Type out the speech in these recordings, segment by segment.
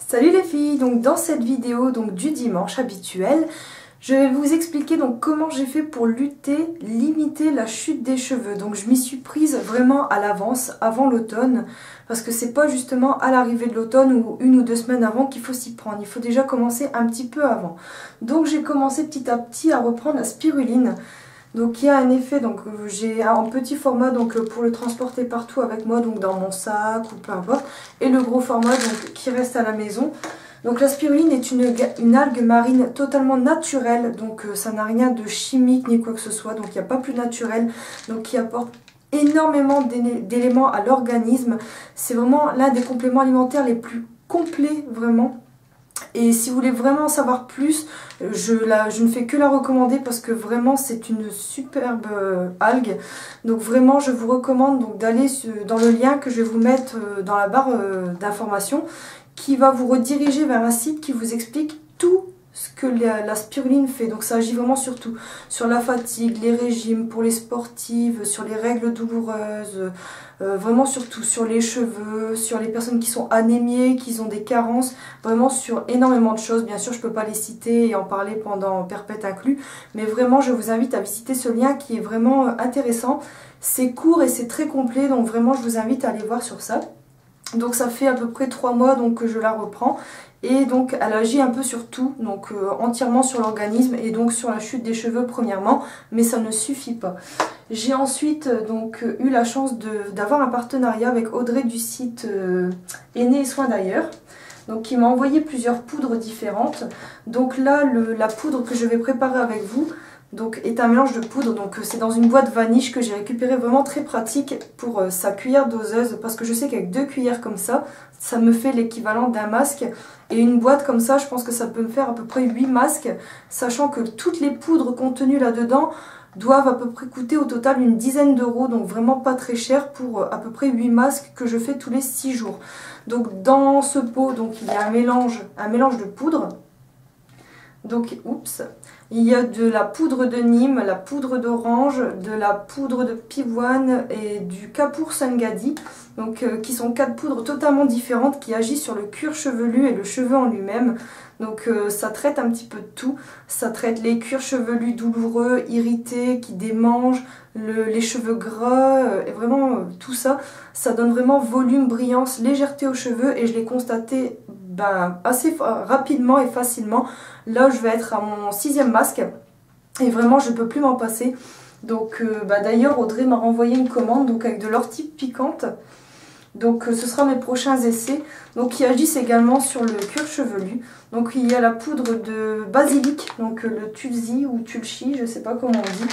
Salut les filles, donc dans cette vidéo du dimanche habituel, je vais vous expliquer donc comment j'ai fait pour limiter la chute des cheveux. Donc je m'y suis prise vraiment à l'avance, avant l'automne, parce que c'est pas justement à l'arrivée de l'automne ou 1 ou 2 semaines avant qu'il faut s'y prendre. Il faut déjà commencer un petit peu avant. Donc j'ai commencé petit à petit à reprendre la spiruline. Donc il y a un effet, donc j'ai un petit format donc pour le transporter partout avec moi, donc dans mon sac ou peu importe, et le gros format donc qui reste à la maison. Donc la spiruline est une algue marine totalement naturelle, donc ça n'a rien de chimique ni quoi que ce soit, donc il n'y a pas plus naturel, donc qui apporte énormément d'éléments à l'organisme. C'est vraiment l'un des compléments alimentaires les plus complets vraiment. Et si vous voulez vraiment en savoir plus, je ne fais que la recommander parce que vraiment c'est une superbe algue. Donc vraiment je vous recommande d'aller dans le lien que je vais vous mettre dans la barre d'informations, qui va vous rediriger vers un site qui vous explique tout ce que la spiruline fait. Donc ça agit vraiment sur tout, sur la fatigue, les régimes pour les sportives, sur les règles douloureuses, vraiment sur tout, sur les cheveux, sur les personnes qui sont anémiées, qui ont des carences, vraiment sur énormément de choses. Bien sûr je ne peux pas les citer et en parler pendant perpète inclus, mais vraiment je vous invite à visiter ce lien qui est vraiment intéressant. C'est court et c'est très complet, donc vraiment je vous invite à aller voir sur ça. Donc ça fait à peu près 3 mois donc, que je la reprends. Et donc elle agit un peu sur tout, donc entièrement sur l'organisme et donc sur la chute des cheveux premièrement, mais ça ne suffit pas. J'ai ensuite donc eu la chance d'avoir un partenariat avec Audrey du site Aînés et Soins d'ailleurs, donc qui m'a envoyé plusieurs poudres différentes. Donc là la poudre que je vais préparer avec vous donc est un mélange de poudre, donc c'est dans une boîte vanille que j'ai récupéré, vraiment très pratique pour sa cuillère doseuse, parce que je sais qu'avec 2 cuillères comme ça me fait l'équivalent d'un masque, et une boîte comme ça je pense que ça peut me faire à peu près 8 masques, sachant que toutes les poudres contenues là-dedans doivent à peu près coûter au total une dizaine d'euros, donc vraiment pas très cher pour à peu près 8 masques que je fais tous les 6 jours. Donc dans ce pot donc, il y a un mélange de poudre. Donc, il y a de la poudre de Nîmes, la poudre d'orange, de la poudre de pivoine et du Kapoor Sangadi, donc qui sont 4 poudres totalement différentes qui agissent sur le cuir chevelu et le cheveu en lui-même. Donc ça traite un petit peu de tout, ça traite les cuirs chevelus douloureux, irrités, qui démangent, les cheveux gras, et vraiment tout ça, ça donne vraiment volume, brillance, légèreté aux cheveux, et je l'ai constaté assez rapidement et facilement. Là je vais être à mon 6e masque et vraiment je ne peux plus m'en passer. Donc d'ailleurs Audrey m'a renvoyé une commande donc avec de l'ortie piquante. Donc ce sera mes prochains essais, donc qui agissent également sur le cuir chevelu. Donc il y a la poudre de basilic, donc le tulsi ou tulsi, je ne sais pas comment on dit,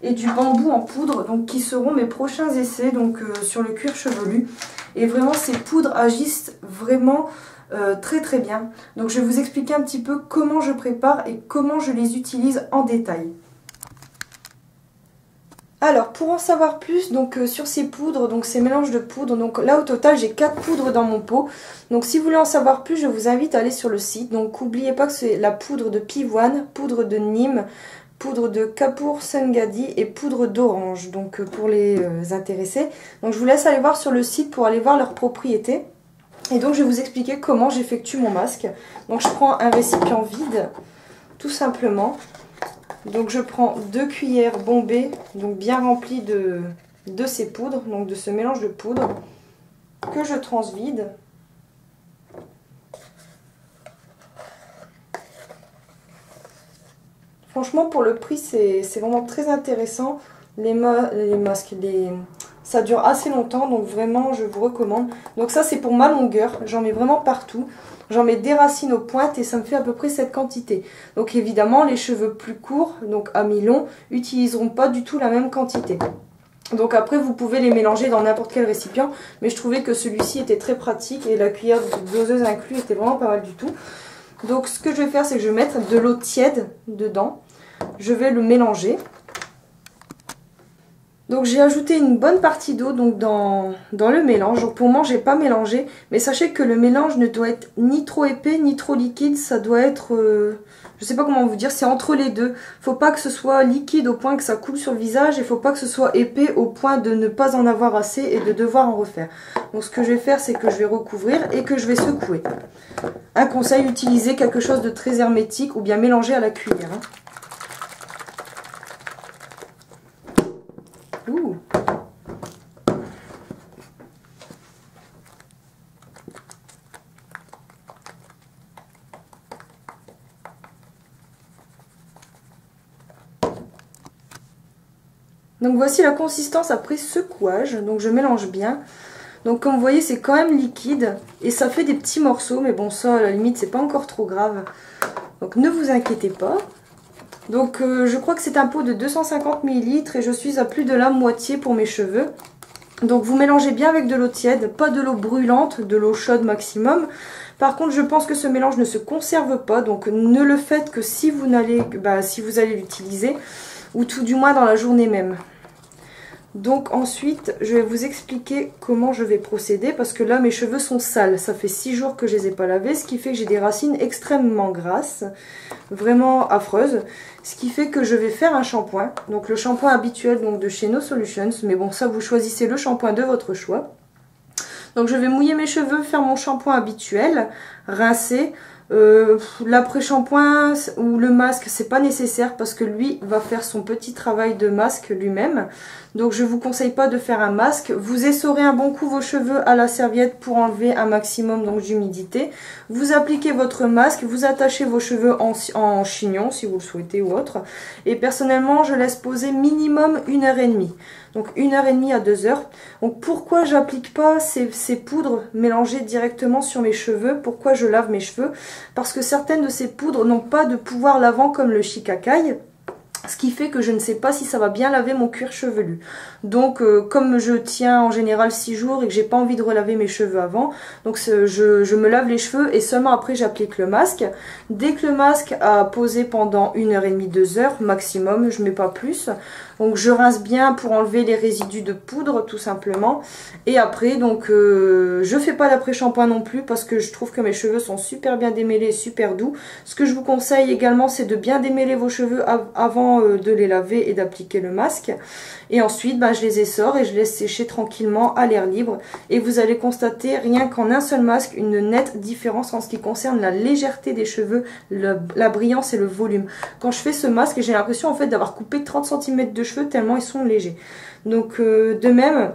et du bambou en poudre, donc qui seront mes prochains essais donc sur le cuir chevelu. Et vraiment ces poudres agissent vraiment très très bien. Donc je vais vous expliquer un petit peu comment je prépare et comment je les utilise en détail. Alors pour en savoir plus donc sur ces poudres, donc ces mélanges de poudres, donc là au total j'ai 4 poudres dans mon pot. Donc si vous voulez en savoir plus, je vous invite à aller sur le site. Donc n'oubliez pas que c'est la poudre de pivoine, poudre de Nîmes, poudre de Kapoor Sangadi et poudre d'orange, donc pour les intéressés. Donc je vous laisse aller voir sur le site pour aller voir leurs propriétés. Et donc je vais vous expliquer comment j'effectue mon masque. Donc je prends un récipient vide, tout simplement. Donc je prends 2 cuillères bombées, donc bien remplies de ces poudres, donc de ce mélange de poudre, que je transvide. Franchement pour le prix c'est vraiment très intéressant. Les masques, ça dure assez longtemps, donc vraiment je vous recommande. Donc ça c'est pour ma longueur, j'en mets vraiment partout. J'en mets des racines aux pointes et ça me fait à peu près cette quantité. Donc évidemment les cheveux plus courts, donc à mi-long, utiliseront pas du tout la même quantité. Donc après vous pouvez les mélanger dans n'importe quel récipient, mais je trouvais que celui-ci était très pratique et la cuillère doseuse inclus était vraiment pas mal du tout. Donc ce que je vais faire, c'est que je vais mettre de l'eau tiède dedans. Je vais le mélanger. Donc j'ai ajouté une bonne partie d'eau donc dans le mélange. Donc pour le moment j'ai pas mélangé, mais sachez que le mélange ne doit être ni trop épais ni trop liquide. Ça doit être, je sais pas comment vous dire, c'est entre les deux. Faut pas que ce soit liquide au point que ça coule sur le visage et faut pas que ce soit épais au point de ne pas en avoir assez et de devoir en refaire. Donc ce que je vais faire, c'est que je vais recouvrir et que je vais secouer. Un conseil, utilisez quelque chose de très hermétique ou bien mélanger à la cuillère. Hein. Ouh. Donc voici la consistance après secouage. Donc je mélange bien. Donc comme vous voyez, c'est quand même liquide et ça fait des petits morceaux, mais bon, ça à la limite c'est pas encore trop grave. Donc ne vous inquiétez pas. Donc je crois que c'est un pot de 250 ml et je suis à plus de la moitié pour mes cheveux. Donc vous mélangez bien avec de l'eau tiède, pas de l'eau brûlante, de l'eau chaude maximum. Par contre, je pense que ce mélange ne se conserve pas, donc ne le faites que si vous allez l'utiliser, ou tout du moins dans la journée même. Donc ensuite, je vais vous expliquer comment je vais procéder, parce que là mes cheveux sont sales. Ça fait 6 jours que je les ai pas lavés, ce qui fait que j'ai des racines extrêmement grasses, vraiment affreuses. Ce qui fait que je vais faire un shampoing, donc le shampoing habituel donc de chez No Solutions, mais bon ça vous choisissez le shampoing de votre choix. Donc je vais mouiller mes cheveux, faire mon shampoing habituel, rincer. L'après-shampoing ou le masque, c'est pas nécessaire parce que lui va faire son petit travail de masque lui-même. Donc je vous conseille pas de faire un masque. Vous essorez un bon coup vos cheveux à la serviette pour enlever un maximum d'humidité. Vous appliquez votre masque, vous attachez vos cheveux en chignon si vous le souhaitez ou autre. Et personnellement, je laisse poser minimum 1h30. Donc 1h30 à 2h. Donc pourquoi j'applique pas ces poudres mélangées directement sur mes cheveux? Pourquoi je lave mes cheveux? Parce que certaines de ces poudres n'ont pas de pouvoir lavant comme le shikakai. Ce qui fait que je ne sais pas si ça va bien laver mon cuir chevelu. Donc comme je tiens en général 6 jours et que j'ai pas envie de relaver mes cheveux avant, donc je me lave les cheveux et seulement après j'applique le masque. Dès que le masque a posé pendant 1h30, 2h maximum, je mets pas plus. Donc je rince bien pour enlever les résidus de poudre tout simplement. Et après donc je fais pas d'après-shampoing non plus parce que je trouve que mes cheveux sont super bien démêlés, super doux. Ce que je vous conseille également, c'est de bien démêler vos cheveux avant de les laver et d'appliquer le masque. Et ensuite je les essore et je laisse sécher tranquillement à l'air libre. Et vous allez constater rien qu'en un seul masque une nette différence en ce qui concerne la légèreté des cheveux, la brillance et le volume. Quand je fais ce masque, j'ai l'impression en fait d'avoir coupé 30 cm de cheveux tellement ils sont légers. Donc de même,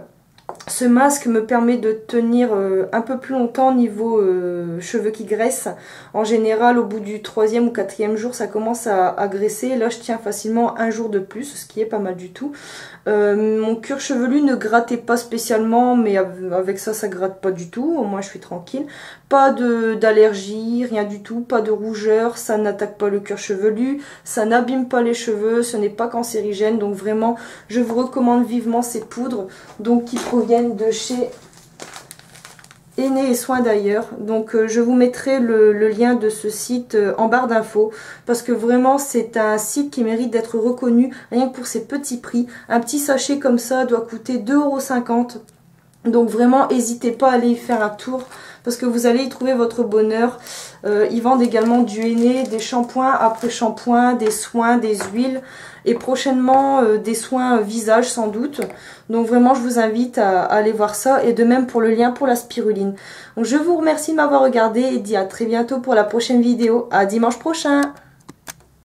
ce masque me permet de tenir un peu plus longtemps niveau cheveux qui graissent. En général, au bout du 3e ou 4e jour, ça commence à graisser. Là, je tiens facilement un jour de plus, ce qui est pas mal du tout. Mon cuir chevelu ne grattait pas spécialement, mais avec ça, ça gratte pas du tout. Au moins, je suis tranquille. Pas d'allergie, rien du tout. Pas de rougeur, ça n'attaque pas le cuir chevelu. Ça n'abîme pas les cheveux, ce n'est pas cancérigène. Donc vraiment, je vous recommande vivement ces poudres donc qui proviennent de chez Aîné et Soins d'ailleurs. Donc je vous mettrai le lien de ce site en barre d'infos parce que vraiment c'est un site qui mérite d'être reconnu rien que pour ses petits prix. Un petit sachet comme ça doit coûter 2,50 €. Donc vraiment n'hésitez pas à aller y faire un tour parce que vous allez y trouver votre bonheur. Ils vendent également du henné, des shampoings après shampoing, des soins, des huiles et prochainement des soins visage sans doute. Donc vraiment je vous invite à aller voir ça et de même pour le lien pour la spiruline. Donc je vous remercie de m'avoir regardé et dis à très bientôt pour la prochaine vidéo. À dimanche prochain.